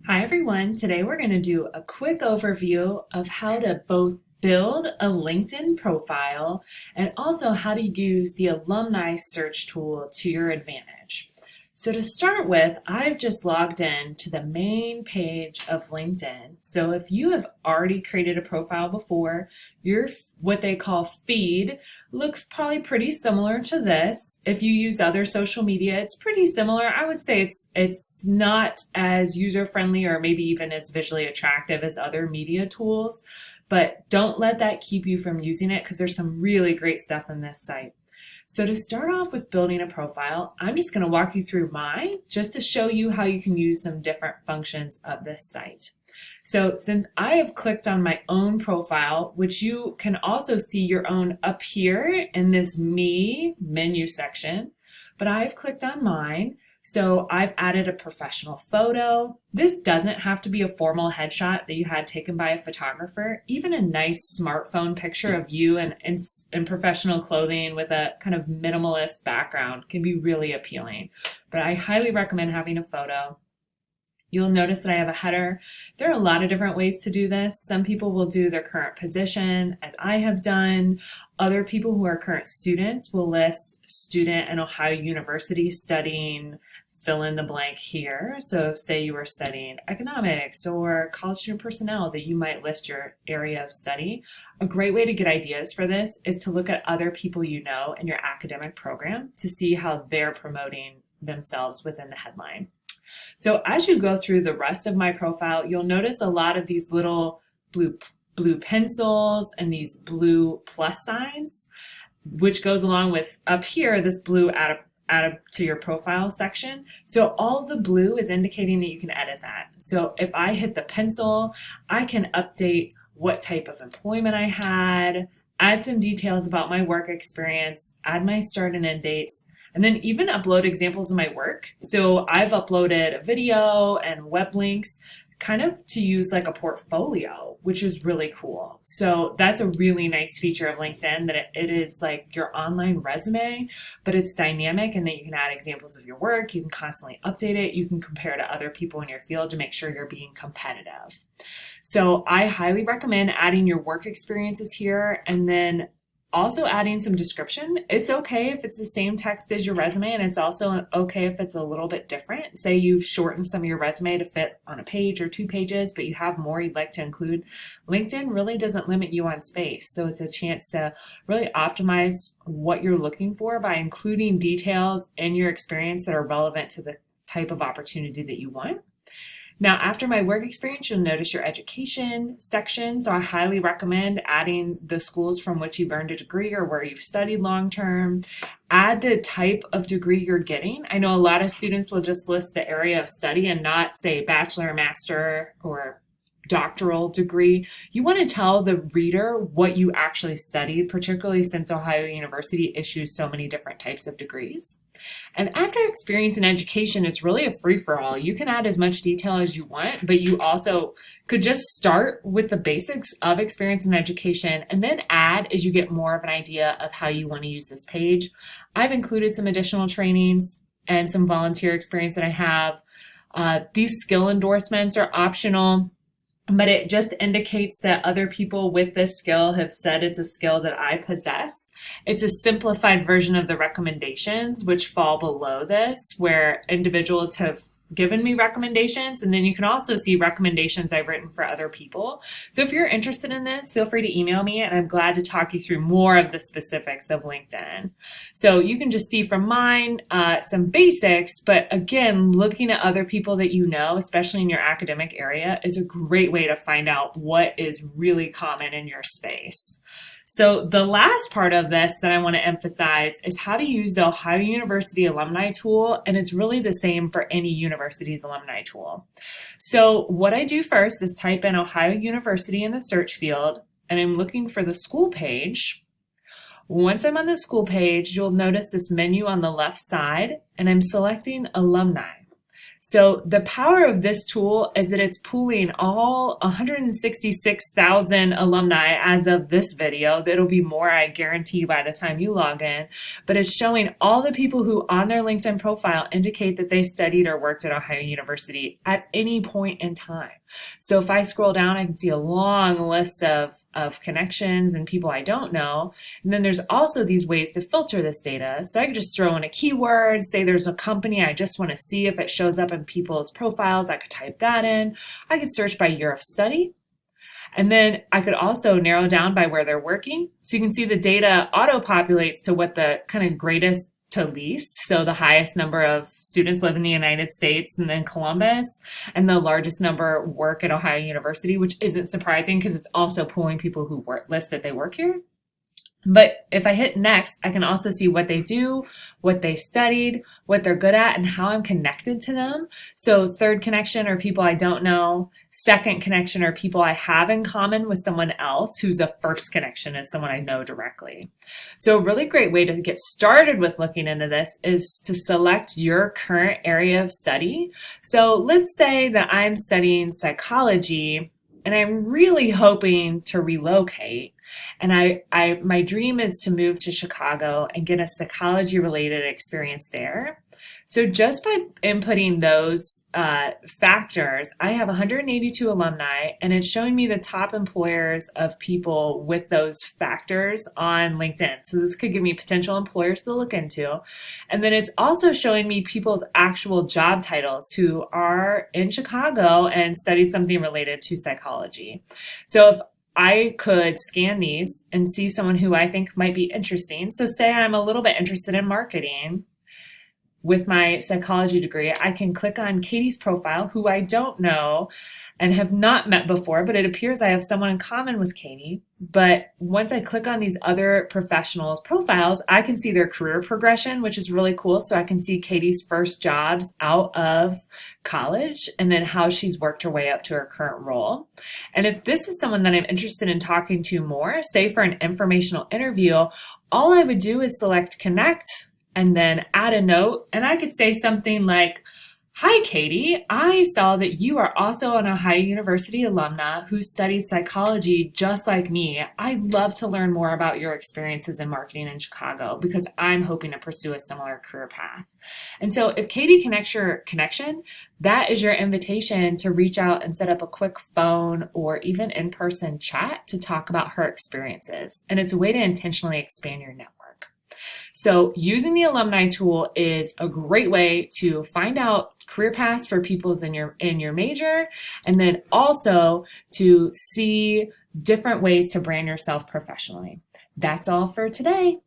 Hi everyone, today we're going to do a quick overview of how to both build a LinkedIn profile and also how to use the Alumni search tool to your advantage. So to start with, I've just logged in to the main page of LinkedIn. So if you have already created a profile before, your what they call feed looks probably pretty similar to this. If you use other social media, it's pretty similar. I would say it's not as user-friendly or maybe even as visually attractive as other media tools, but don't let that keep you from using it because there's some really great stuff in this site. So to start off with building a profile, I'm just going to walk you through mine just to show you how you can use some different functions of this site. So since I have clicked on my own profile, which you can also see your own up here in this Me menu section, but I've clicked on mine. So I've added a professional photo. This doesn't have to be a formal headshot that you had taken by a photographer. Even a nice smartphone picture of you in professional clothing with a kind of minimalist background can be really appealing. But I highly recommend having a photo. You'll notice that I have a header. There are a lot of different ways to do this. Some people will do their current position, as I have done. Other people who are current students will list student at Ohio University studying fill in the blank here. So say you were studying economics or college student personnel, that you might list your area of study. A great way to get ideas for this is to look at other people you know in your academic program to see how they're promoting themselves within the headline. So as you go through the rest of my profile, you'll notice a lot of these little blue pencils and these blue plus signs, which goes along with up here, this blue add to your profile section. So all the blue is indicating that you can edit that. So if I hit the pencil, I can update what type of employment I had, add some details about my work experience, add my start and end dates, and then even upload examples of my work. So I've uploaded a video and web links kind of to use like a portfolio, which is really cool. So that's a really nice feature of LinkedIn, that it is like your online resume, but it's dynamic and that you can add examples of your work. You can constantly update it. You can compare to other people in your field to make sure you're being competitive. So I highly recommend adding your work experiences here, and then also adding some description. It's okay if it's the same text as your resume, and it's also okay if it's a little bit different. Say you've shortened some of your resume to fit on a page or 2 pages, but you have more you'd like to include. LinkedIn really doesn't limit you on space, so it's a chance to really optimize what you're looking for by including details in your experience that are relevant to the type of opportunity that you want. Now, after my work experience, you'll notice your education section. So I highly recommend adding the schools from which you've earned a degree or where you've studied long-term. Add the type of degree you're getting. I know a lot of students will just list the area of study and not say bachelor, master, or doctoral degree. You want to tell the reader what you actually studied, particularly since Ohio University issues so many different types of degrees. And after experience in education, it's really a free-for-all. You can add as much detail as you want, but you also could just start with the basics of experience in education and then add as you get more of an idea of how you want to use this page. I've included some additional trainings and some volunteer experience that I have. These skill endorsements are optional, but it just indicates that other people with this skill have said it's a skill that I possess. It's a simplified version of the recommendations, which fall below this, where individuals have given me recommendations, and then you can also see recommendations I've written for other people. So if you're interested in this, feel free to email me, and I'm glad to talk you through more of the specifics of LinkedIn. So you can just see from mine some basics, but again, looking at other people that you know, especially in your academic area, is a great way to find out what is really common in your space. So the last part of this that I want to emphasize is how to use the Ohio University Alumni tool, and it's really the same for any university's alumni tool. So what I do first is type in Ohio University in the search field, and I'm looking for the school page. Once I'm on the school page, you'll notice this menu on the left side, and I'm selecting Alumni. So the power of this tool is that it's pooling all 166,000 alumni as of this video. It'll be more, I guarantee, by the time you log in. But it's showing all the people who on their LinkedIn profile indicate that they studied or worked at Ohio University at any point in time. So if I scroll down, I can see a long list of connections and people I don't know. And then there's also these ways to filter this data. So I could just throw in a keyword, say there's a company I just want to see if it shows up in people's profiles. I could type that in. I could search by year of study. And then I could also narrow down by where they're working. So you can see the data auto-populates to what the kind of greatest to least. So the highest number of students live in the United States and then Columbus, and the largest number work at Ohio University, which isn't surprising because it's also pulling people who list that they work here. But if I hit next, I can also see what they do, what they studied, what they're good at, and how I'm connected to them. So third connection are people I don't know. Second connection are people I have in common with someone else, who's a first connection is someone I know directly. So a really great way to get started with looking into this is to select your current area of study. So let's say that I'm studying psychology and I'm really hoping to relocate. And my dream is to move to Chicago and get a psychology related experience there. So just by inputting those factors, I have 182 alumni, and it's showing me the top employers of people with those factors on LinkedIn. So this could give me potential employers to look into. And then it's also showing me people's actual job titles who are in Chicago and studied something related to psychology. So if I could scan these and see someone who I think might be interesting. So say I'm a little bit interested in marketing with my psychology degree, I can click on Katie's profile, who I don't know and have not met before, but it appears I have someone in common with Katie. But once I click on these other professionals' profiles, I can see their career progression, which is really cool. So I can see Katie's first jobs out of college and then how she's worked her way up to her current role. And if this is someone that I'm interested in talking to more, say for an informational interview, all I would do is select connect and then add a note. And I could say something like, "Hi, Katie. I saw that you are also an Ohio University alumna who studied psychology just like me. I'd love to learn more about your experiences in marketing in Chicago because I'm hoping to pursue a similar career path." And so if Katie connects your connection, that is your invitation to reach out and set up a quick phone or even in-person chat to talk about her experiences. And it's a way to intentionally expand your network. So using the alumni tool is a great way to find out career paths for people in your major, and then also to see different ways to brand yourself professionally. That's all for today.